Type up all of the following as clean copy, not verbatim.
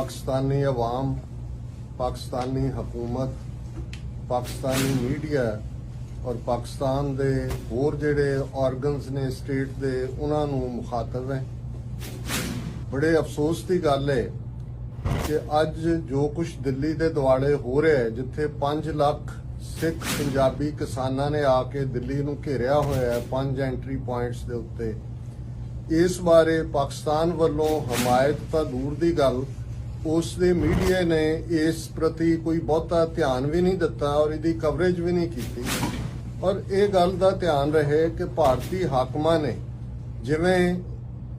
पाकिस्तानी अवाम, पाकिस्तानी हुकूमत, पाकिस्तानी मीडिया और पाकिस्तान दे होर जिहड़े ऑर्गनस ने स्टेट दे उन्हां नूं मुखातब है। बड़े अफसोस की गल है कि अज जो कुछ दिल्ली दे दुआले हो रहा है, जिथे 5 लाख सिख पंजाबी किसानां ने आके दिल्ली नूं घेरिया होया है 5 एंट्री पॉइंट्स दे उत्ते, इस बारे पाकिस्तान वालों हमायत तां दूर दी गल, उस दे मीडिया ने इस प्रति कोई बहुता ध्यान भी नहीं दिता और इसकी कवरेज भी नहीं की। और ये गल का ध्यान रहे कि भारतीय हाकमां ने जिवें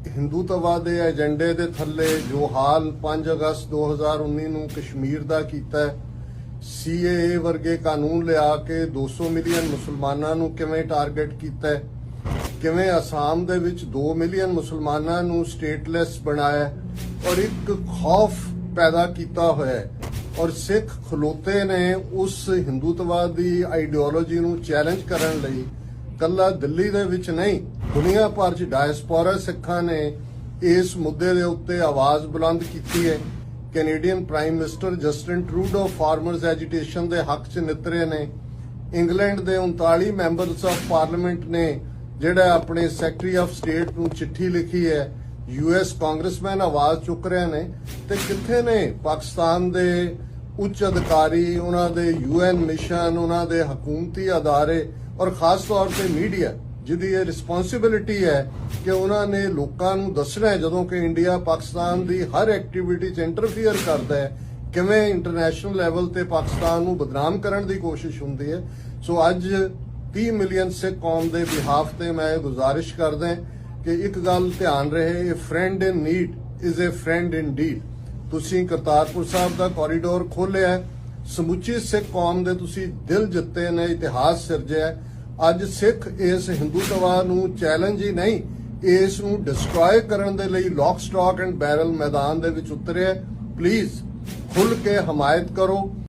हिंदूत्व के एजेंडे के थले जो हाल 5 अगस्त 2019 नूं कश्मीर का कीता है, CAA वर्गे कानून लिया के 200 मिलियन मुसलमानां नूं किवें टारगेट कीता है, किवें आसाम दे विच 2 मिलियन मुसलमानां नूं स्टेटलैस बनाया और एक खौफ पैदा किया होया है। और सिख खलोते ने उस हिंदूत्व की आइडियोलॉजी नूं चैलेंज करन लई कल्ला दिल्ली दे विच नहीं, दुनिया भर च डायस्पोरा सिखां ने इस मुद्दे दे उत्ते आवाज़ बुलंद की है। Canadian prime minister Justin Trudeau farmers agitation के हक च नितरे ने। इंग्लैंड के 39 मैंबर्स ऑफ पार्लीमेंट ने जिहड़ा अपने सैकटरी ऑफ स्टेट नूं चिट्ठी लिखी है। US कांग्रेसमैन आवाज़ चुक रहे ने ते कित्थे ने पाकिस्तान के उच्च अधिकारी, उन्होंने UN मिशन, उन्होंने हुकूमती अदारे और खास तौर पर मीडिया, जिहदी ये रिस्पॉन्सिबिलिटी है कि उन्होंने लोगों नूं दसना है जदों कि इंडिया पाकिस्तान की हर एक्टिविटी च इंटरफीयर करता है, किवें इंटरनेशनल लैवल ते पाकिस्तान नूं बदनाम करने की कोशिश हुंदी है। सो अज 30 मिलियन सिख कौम के बिहाफ ते मैं गुजारिश करदा कि एक गल ध्यान रहे, a friend in need is a friend in deed. तुसीं करतारपुर साहब का कॉरीडोर खोलिया है, समुची सिख कौम दे तुसीं दिल जिते ने, इतिहास सिरजिया है। अज सिख इस हिंदूत्व नूं चैलेंज ही नहीं, इस नूं डिस्ट्रॉय करन दे लई लॉक स्टॉक एंड बैरल मैदान दे विच उतरे। प्लीज खुल के हमायत करो।